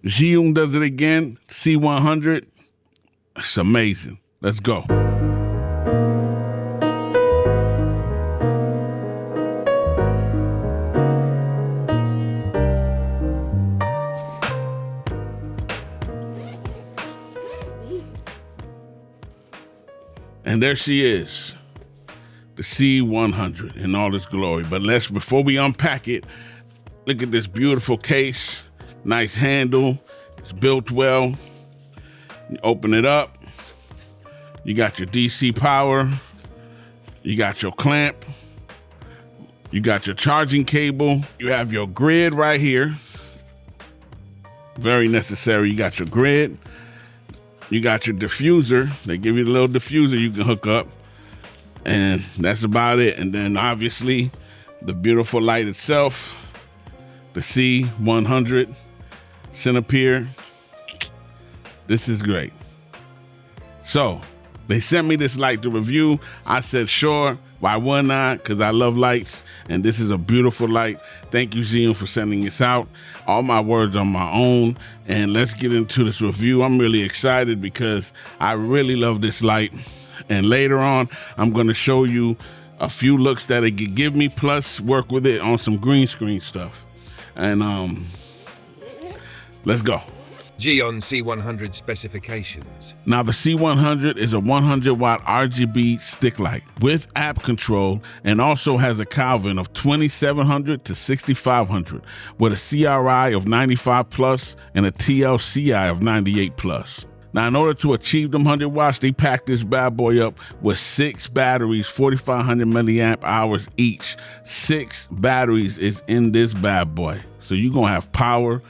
Zhiyun does it again, C100. It's amazing. Let's go. And there she is, the C100 in all its glory. But before we unpack it, look at this beautiful case, nice handle, it's built well. You open it up, you got your DC power, you got your clamp, you got your charging cable, you have your grid right here. Very necessary, you got your grid. You got your diffuser. They give you the little diffuser you can hook up. And that's about it. And then obviously the beautiful light itself, the C100 Centipede. This is great. So they sent me this light to review. I said, sure, why wouldn't I? Because I love lights, and this is a beautiful light. Thank you, Zhiyun, for sending this out. All my words on my own, and let's get into this review. I'm really excited because I really love this light, and later on, I'm gonna show you a few looks that it could give me, plus work with it on some green screen stuff. And let's go. Zhiyun C100 specifications. Now the C100 is a 100 watt RGB stick light with app control, and also has a Kelvin of 2700 to 6500 with a CRI of 95 plus and a TLCI of 98 plus. Now, in order to achieve them 100 watts, they packed this bad boy up with 6 batteries, 4,500 milliamp hours each. 6 batteries is in this bad boy. So you're gonna have power.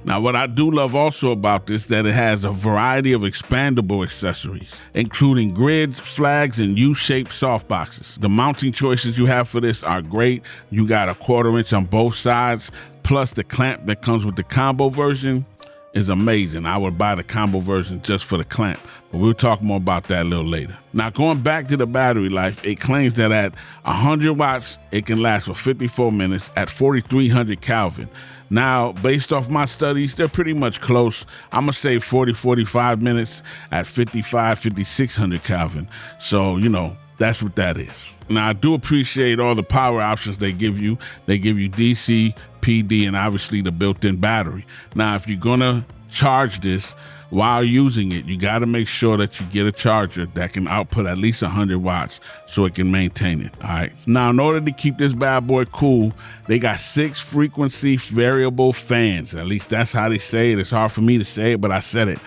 Now, what I do love also about this, that it has a variety of expandable accessories, including grids, flags, and U-shaped softboxes. The mounting choices you have for this are great. You got a 1/4 inch on both sides, plus the clamp that comes with the combo version is amazing. I would buy the combo version just for the clamp, but we'll talk more about that a little later. Now, going back to the battery life, it claims that at 100 watts, it can last for 54 minutes at 4,300 Kelvin. Now, based off my studies, they're pretty much close. I'm gonna say 45 minutes at 5,600 Kelvin. So, you know, that's what that is. Now, I do appreciate all the power options they give you. They give you DC, PD, and obviously the built-in battery. Now, if you're gonna charge this while using it, you gotta make sure that you get a charger that can output at least 100 watts so it can maintain it, all right? Now, in order to keep this bad boy cool, they got 6 frequency variable fans. At least that's how they say it. It's hard for me to say it, but I said it.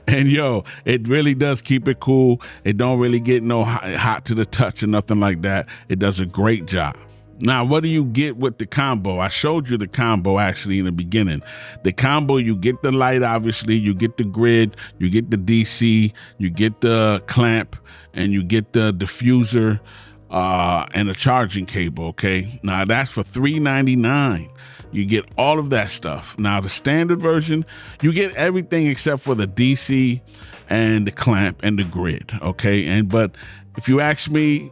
And yo, it really does keep it cool. It don't really get no hot to the touch or nothing like that. It does a great job. Now, what do you get with the combo? I showed you the combo actually in the beginning. The combo, you get the light, obviously, you get the grid, you get the DC, you get the clamp, and you get the diffuser and a charging cable, okay? Now, that's for $399. You get all of that stuff. Now, the standard version, you get everything except for the DC and the clamp and the grid, okay? But if you ask me,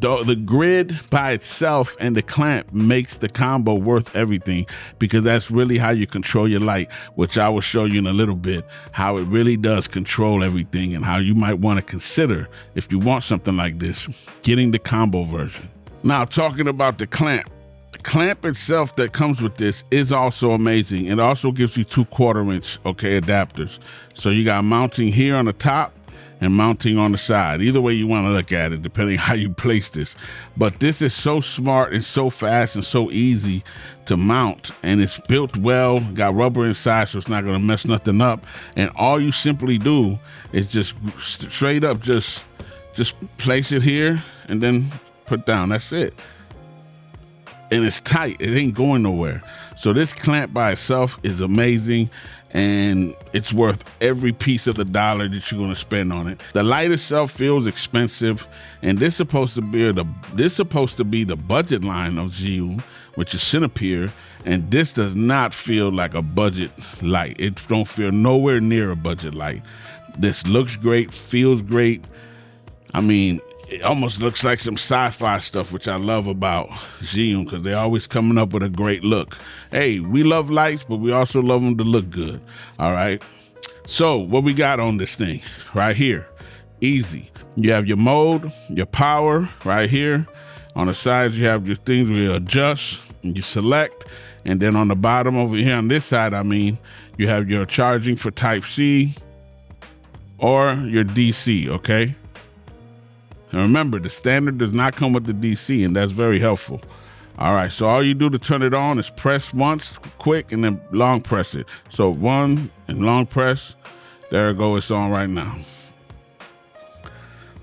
the grid by itself and the clamp makes the combo worth everything, because that's really how you control your light, which I will show you in a little bit, how it really does control everything and how you might want to consider, if you want something like this, getting the combo version. Now, talking about the clamp itself that comes with this is also amazing. It also gives you 2 1/4 inch, okay, adapters. So you got mounting here on the top and mounting on the side. Either way you want to look at it, depending how you place this. But this is so smart and so fast and so easy to mount, and it's built well, got rubber inside so it's not gonna mess nothing up. And all you simply do is just straight up, just place it here and then put down, that's it. And it's tight, it ain't going nowhere. So this clamp by itself is amazing, and it's worth every piece of the dollar that you're gonna spend on it. The light itself feels expensive, and this is supposed to be the budget line of Zhiyun, which is Centipede, and this does not feel like a budget light. It don't feel nowhere near a budget light. This looks great, feels great. I mean, It almost looks like some sci-fi stuff, which I love about Zhiyun, because they're always coming up with a great look. Hey, we love lights, but we also love them to look good. All right. So what we got on this thing right here, easy. You have your mode, your power right here. On the sides, you have your things where you adjust and you select. And then on the bottom over here on this side, you have your charging for type C or your DC, okay? And remember, the standard does not come with the DC, and that's very helpful. All right, so all you do to turn it on is press once quick and then long press it. So one and long press, there it goes, it's on right now.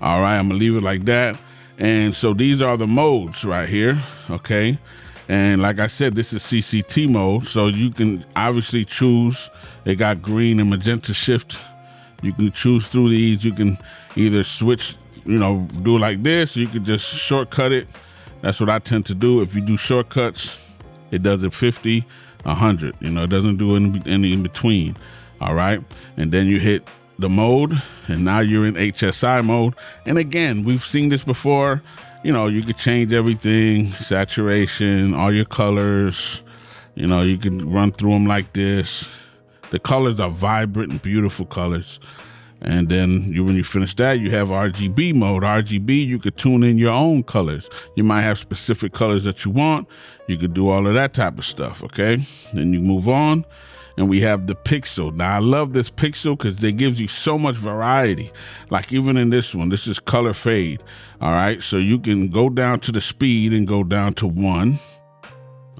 All right, I'm gonna leave it like that. And so these are the modes right here, okay? And like I said, this is CCT mode, so you can obviously choose. It got green and magenta shift. You can choose through these. You can either switch, do it like this, or you can just shortcut it. That's what I tend to do. If you do shortcuts, it does it 50, 100. It doesn't do any in between. All right. And then you hit the mode, and now you're in HSI mode. And again, we've seen this before. You could change everything, saturation, all your colors. You can run through them like this. The colors are vibrant and beautiful colors. And then when you finish that, you have RGB mode. RGB, you could tune in your own colors. You might have specific colors that you want. You could do all of that type of stuff, okay? Then you move on, and we have the pixel. Now, I love this pixel because it gives you so much variety. Like even in this one, this is color fade, all right? So you can go down to the speed and go down to 1,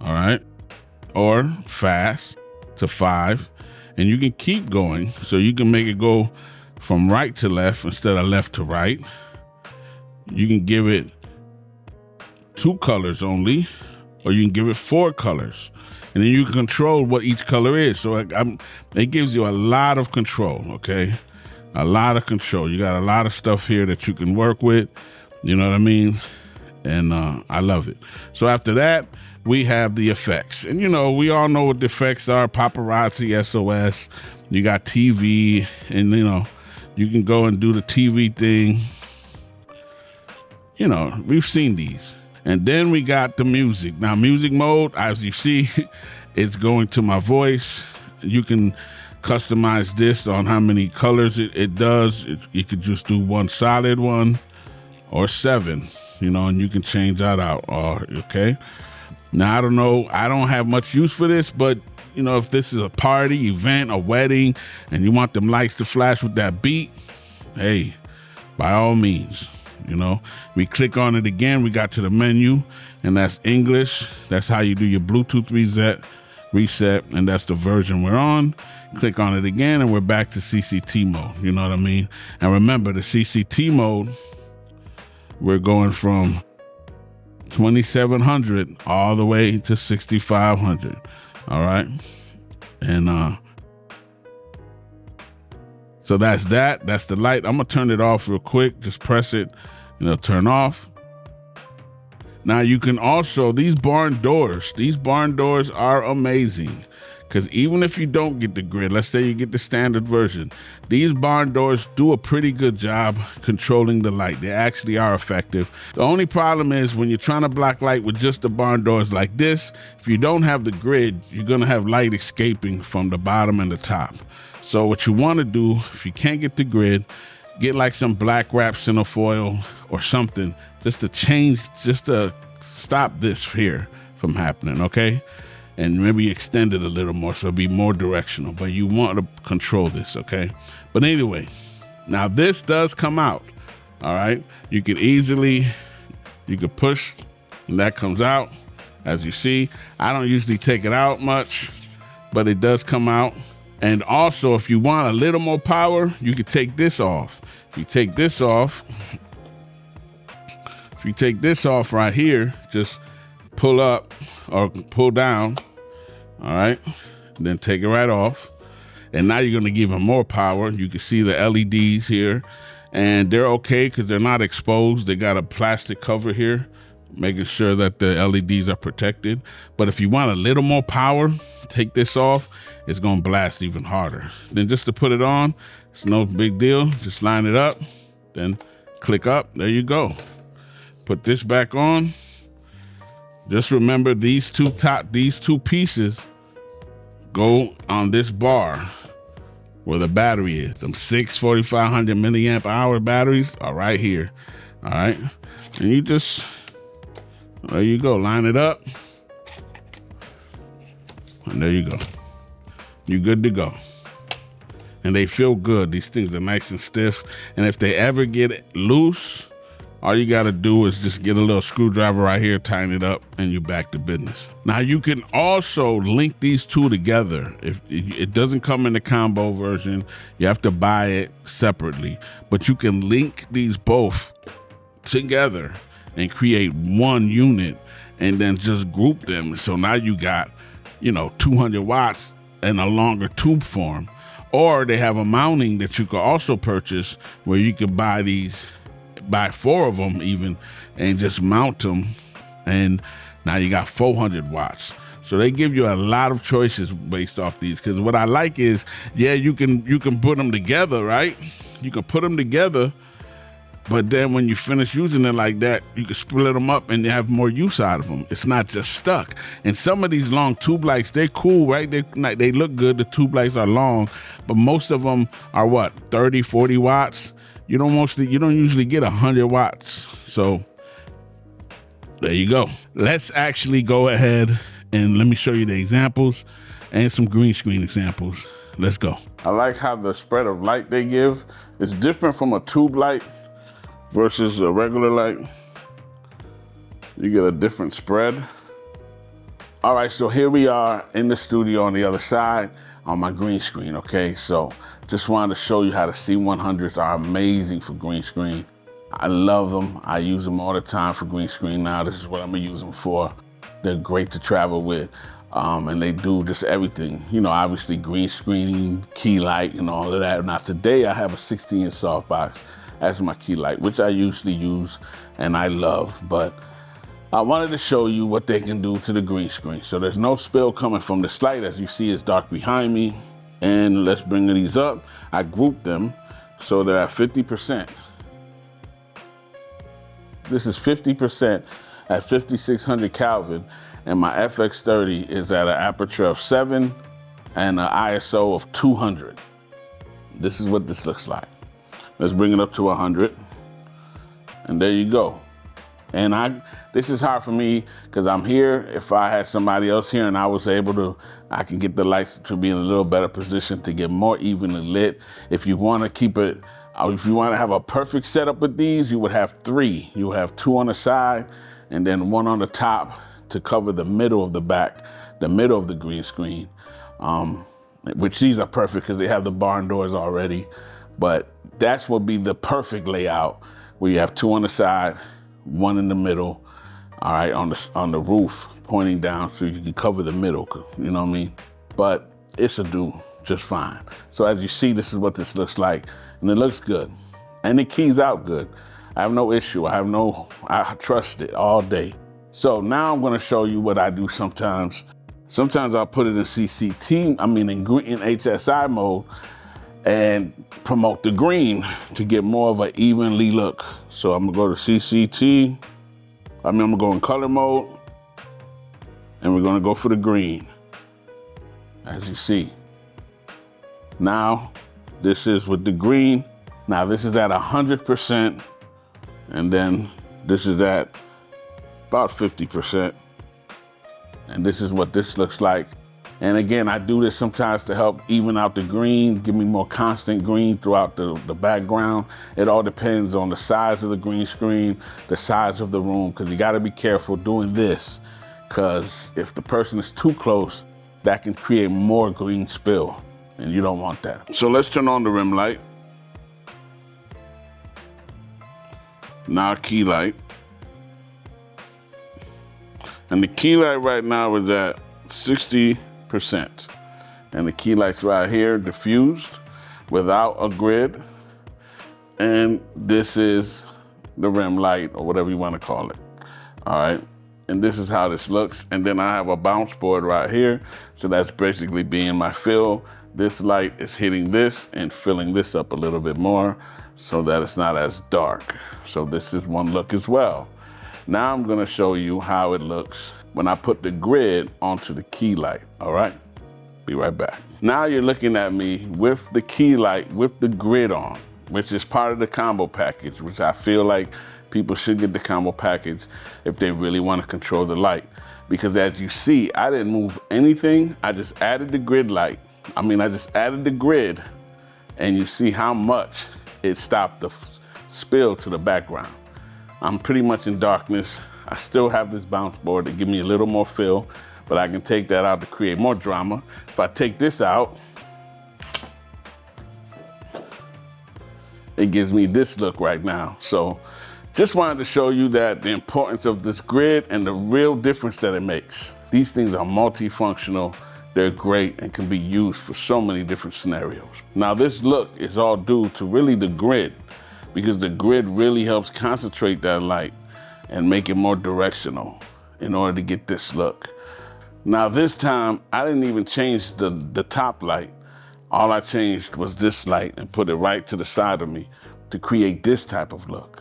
all right? Or fast to 5, and you can keep going. So you can make it go from right to left instead of left to right. You can give it 2 colors only, or you can give it 4 colors. And then you can control what each color is. So it gives you a lot of control, okay? A lot of control. You got a lot of stuff here that you can work with. You know what I mean? And I love it. So after that, we have the effects. And we all know what the effects are. Paparazzi, SOS. You got TV, and you can go and do the TV thing. We've seen these. And then we got the music. Now, music mode, as you see, it's going to my voice. You can customize this on how many colors it does. You could just do 1 solid one or 7, and you can change that out. Okay. Now, I don't know. I don't have much use for this, but if this is a party, event, a wedding, and you want them lights to flash with that beat, hey, by all means, we click on it again. We got to the menu, and that's English. That's how you do your Bluetooth reset, and that's the version we're on. Click on it again, and we're back to CCT mode. You know what I mean? And remember, the CCT mode, we're going from 2700 all the way to 6500. All right. And so that's that. That's the light. I'm going to turn it off real quick. Just press it and it'll turn off. Now you can also, these barn doors are amazing. Because even if you don't get the grid, let's say you get the standard version, these barn doors do a pretty good job controlling the light. They actually are effective. The only problem is when you're trying to block light with just the barn doors like this, if you don't have the grid, you're going to have light escaping from the bottom and the top. So what you want to do, if you can't get the grid, get like some black wrap cinefoil or something just to stop this here from happening, okay? And maybe extend it a little more so it'll be more directional, but you want to control this, okay? But anyway, now this does come out, all right? You can push and that comes out. As you see, I don't usually take it out much, but it does come out. And also, if you want a little more power, you can take this off. If you take this off right here, just pull up or pull down, all right? And then take it right off. And now you're gonna give them more power. You can see the LEDs here, and they're okay because they're not exposed. They got a plastic cover here, making sure that the LEDs are protected. But if you want a little more power, take this off, it's gonna blast even harder. Then just to put it on, it's no big deal. Just line it up, then click up, there you go. Put this back on. Just remember these two pieces go on this bar where the battery is. Them 4500 milliamp hour batteries are right here. All right. And you just, there you go, line it up. And there you go. You're good to go. And they feel good. These things are nice and stiff. And if they ever get loose, all you gotta do is just get a little screwdriver right here, tighten it up, and you're back to business. Now you can also link these two together. If it doesn't come in the combo version, you have to buy it separately. But you can link these both together and create one unit and then just group them. So now you got, 200 watts in a longer tube form. Or they have a mounting that you could also purchase where you could buy 4 of them even, and just mount them, and now you got 400 watts. So they give you a lot of choices based off these, because what I like is, you can put them together, right? You can put them together, but then when you finish using it like that, you can split them up and you have more use out of them. It's not just stuck. And some of these long tube lights, they're cool, right? They look good. The tube lights are long, but most of them are 30, 40 watts. You don't usually get 100 watts. So there you go. Let's actually go ahead and let me show you the examples and some green screen examples. Let's go. I like how the spread of light they give is different from a tube light versus a regular light. You get a different spread. All right, so here we are in the studio on the other side on my green screen, okay? So just wanted to show you how the C100s are amazing for green screen. I love them. I use them all the time for green screen now. This is what I'm gonna use them for. They're great to travel with, and they do just everything. Obviously green screening, key light, and all of that. Now today I have a 16-inch softbox as my key light, which I usually use and I love, but I wanted to show you what they can do to the green screen. So there's no spill coming from this light. As you see, it's dark behind me. And let's bring these up. I grouped them so they're at 50%. This is 50% at 5600 Kelvin, and my FX30 is at an aperture of 7 and an ISO of 200. This is what this looks like. Let's bring it up to 100. And there you go. And this is hard for me because I'm here. If I had somebody else here and I was able to, I can get the lights to be in a little better position to get more evenly lit. If you want to keep it, if you want to have a perfect setup with these, you would have 3. You would have 2 on the side and then 1 on the top to cover the middle of the back, the middle of the green screen, which these are perfect because they have the barn doors already. But that's what be the perfect layout where you have 2 on the side, 1 in the middle, all right, on the roof pointing down so you can cover the middle, you know what I mean? But it'll do just fine. So as you see, this is what this looks like, and it looks good. And it keys out good. I have no issue. I trust it all day. So now I'm gonna show you what I do sometimes. Sometimes I'll put it in in HSI mode and promote the green to get more of an evenly look. So I'm gonna go to I'm gonna go in color mode, and we're gonna go for the green, as you see. Now, this is with the green. Now this is at 100%, and then this is at about 50%. And this is what this looks like. And again, I do this sometimes to help even out the green, give me more constant green throughout the background. It all depends on the size of the green screen, the size of the room, because you gotta be careful doing this, because if the person is too close, that can create more green spill, and you don't want that. So let's turn on the rim light. Now key light. And the key light right now is at 60%. And the key light's right here, diffused, without a grid. And this is the rim light, or whatever you want to call it. All right, and this is how this looks. And then I have a bounce board right here. So that's basically being my fill. This light is hitting this and filling this up a little bit more. so that it's not as dark. So this is one look as well. Now I'm gonna show you how it looks when I put the grid onto the key light, all right? Be right back. Now you're looking at me with the key light, with the grid on, which is part of the combo package, which I feel like people should get the combo package if they really wanna control the light. Because as you see, I didn't move anything. I just added the grid light. I just added the grid, and you see how much it stopped the spill to the background. I'm pretty much in darkness. I still have this bounce board to give me a little more fill, but I can take that out to create more drama. If I take this out, it gives me this look right now. So just wanted to show you that the importance of this grid and the real difference that it makes. These things are multifunctional. They're great and can be used for so many different scenarios. Now this look is all due to really the grid, because the grid really helps concentrate that light and make it more directional in order to get this look. Now this time, I didn't even change the top light. All I changed was this light and put it right to the side of me to create this type of look.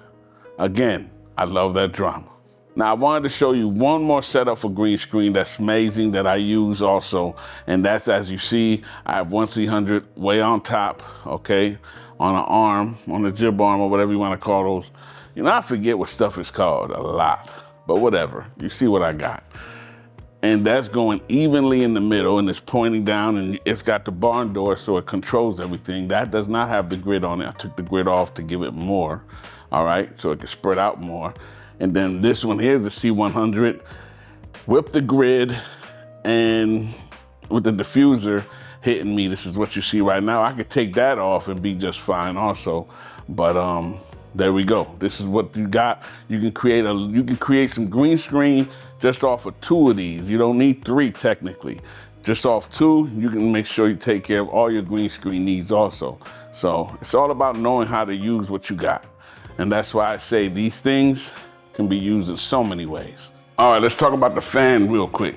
Again, I love that drama. Now I wanted to show you one more setup for green screen that's amazing that I use also, and that's, as you see, I have one C100 way on top, okay, on an arm, on the jib arm or whatever you want to call those. You know, I forget what stuff is called a lot, but whatever, you see what I got. And that's going evenly in the middle, and it's pointing down, and it's got the barn door so it controls everything. That does not have the grid on it. I took the grid off to give it more, all right, so it can spread out more. And then this one here is the C100 with the grid and with the diffuser hitting me. This is what you see right now. I could take that off and be just fine also, but there we go. This is what you got. You can create some green screen just off of 2 of these. You don't need 3 technically. Just off 2, you can make sure you take care of all your green screen needs also. So it's all about knowing how to use what you got. And that's why I say these things can be used in so many ways. All right, let's talk about the fan real quick.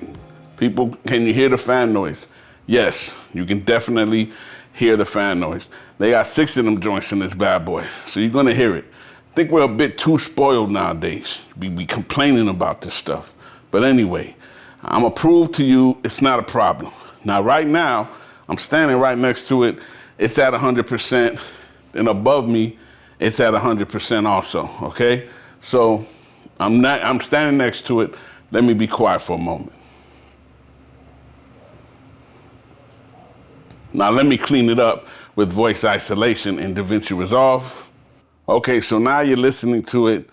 People, can you hear the fan noise? Yes, you can definitely hear the fan noise. They got 6 of them joints in this bad boy, so you're gonna hear it. I think we're a bit too spoiled nowadays. We be complaining about this stuff. But anyway, I'm gonna prove to you it's not a problem. Now, right now, I'm standing right next to it. It's at 100%, and above me, it's at 100% also, okay? So I'm standing next to it. Let me be quiet for a moment. Now let me clean it up with voice isolation in DaVinci Resolve. Okay, so now you're listening to it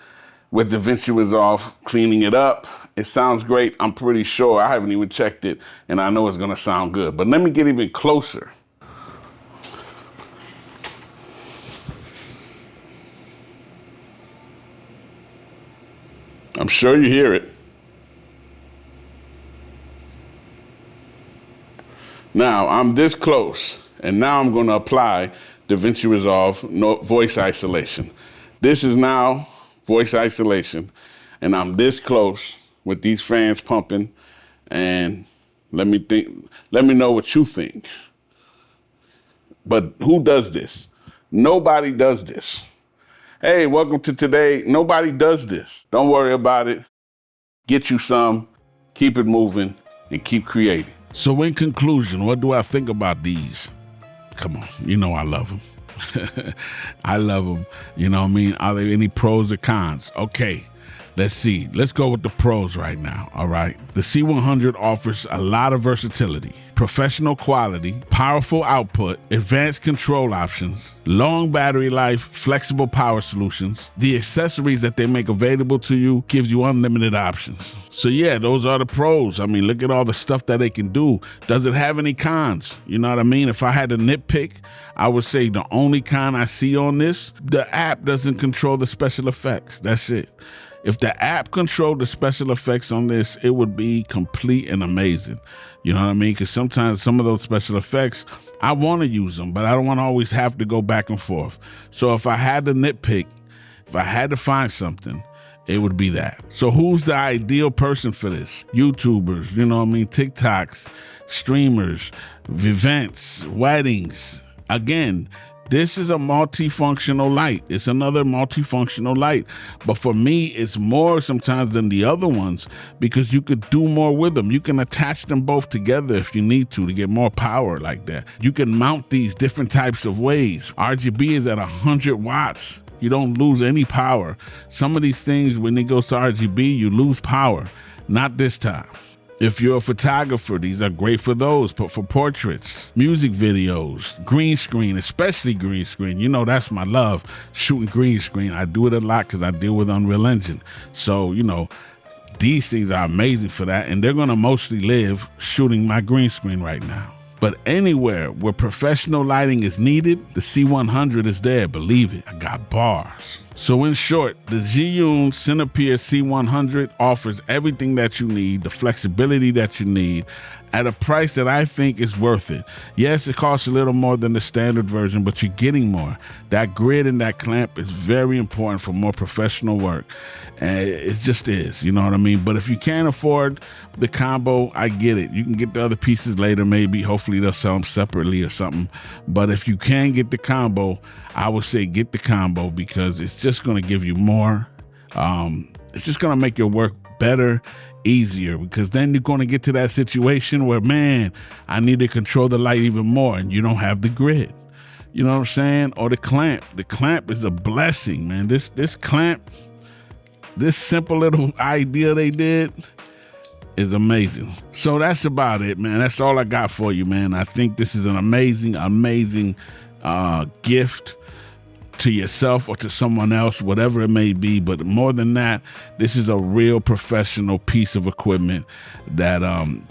with DaVinci Resolve, cleaning it up. It sounds great. I'm pretty sure. I haven't even checked it, and I know it's gonna sound good. But let me get even closer. I'm sure you hear it. Now, I'm this close, and now I'm gonna apply DaVinci Resolve voice isolation. This is now voice isolation, and I'm this close with these fans pumping, and let me know what you think. But who does this? Nobody does this. Hey, welcome to today. Nobody does this. Don't worry about it. Get you some, keep it moving, and keep creating. So in conclusion, what do I think about these? Come on, you know I love them. I love them. You know what I mean? Are there any pros or cons? Okay, let's see. Let's go with the pros right now, all right? The C100 offers a lot of versatility, professional quality, powerful output, advanced control options, long battery life, flexible power solutions. The accessories that they make available to you gives you unlimited options. So yeah, those are the pros. I mean, look at all the stuff that they can do. Does it have any cons? You know what I mean? If I had to nitpick, I would say the only con I see on this, the app doesn't control the special effects. That's it. If the app controlled the special effects on this, it would be complete and amazing. You know what I mean? Because sometimes some of those special effects, I want to use them, but I don't want to always have to go back and forth. So if I had to nitpick, if I had to find something, it would be that. So who's the ideal person for this? YouTubers, you know what I mean? TikToks, streamers, events, weddings. Again, This is a multifunctional light. It's another multifunctional light. But for me, it's more sometimes than the other ones because you could do more with them. You can attach them both together if you need to get more power like that. You can mount these different types of ways. RGB is at 100 watts. You don't lose any power. Some of these things, when it goes to RGB, you lose power. Not this time. If you're a photographer, these are great for those, but for portraits, music videos, green screen, especially green screen. You know, that's my love, shooting green screen. I do it a lot because I deal with Unreal Engine. So, you know, these things are amazing for that, and they're gonna mostly live shooting my green screen right now. But anywhere where professional lighting is needed, the C100 is there, believe it. I got bars. So in short, the Zhiyun C100 offers everything that you need, the flexibility that you need, at a price that I think is worth it. Yes, it costs a little more than the standard version, but you're getting more. That grid and that clamp is very important for more professional work. And it just is, you know what I mean? But if you can't afford the combo, I get it. You can get the other pieces later, maybe. Hopefully they'll sell them separately or something. But if you can get the combo, I would say get the combo because it's just gonna give you more. It's just gonna make your work better, easier, because then you're going to get to that situation where, man, I need to control the light even more, and you don't have the grid. You know what I'm saying? Or the clamp. The clamp is a blessing, man. This clamp, this simple little idea they did is amazing. So that's about it, man. That's all I got for you, man. I think this is an amazing, amazing gift to yourself or to someone else, whatever it may be. But more than that, this is a real professional piece of equipment that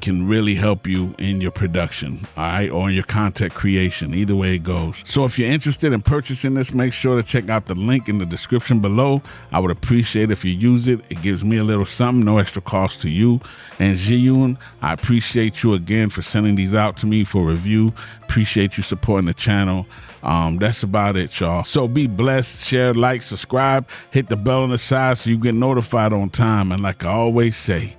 can really help you in your production, all right, or in your content creation, either way it goes. So if you're interested in purchasing this, make sure to check out the link in the description below. I would appreciate if you use it. It gives me a little something, no extra cost to you. And Zhiyun, I appreciate you again for sending these out to me for review. Appreciate you supporting the channel. That's about it, y'all. So be blessed, share, like, subscribe, hit the bell on the side so you get notified on time. And like I always say,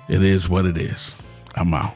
it is what it is. I'm out.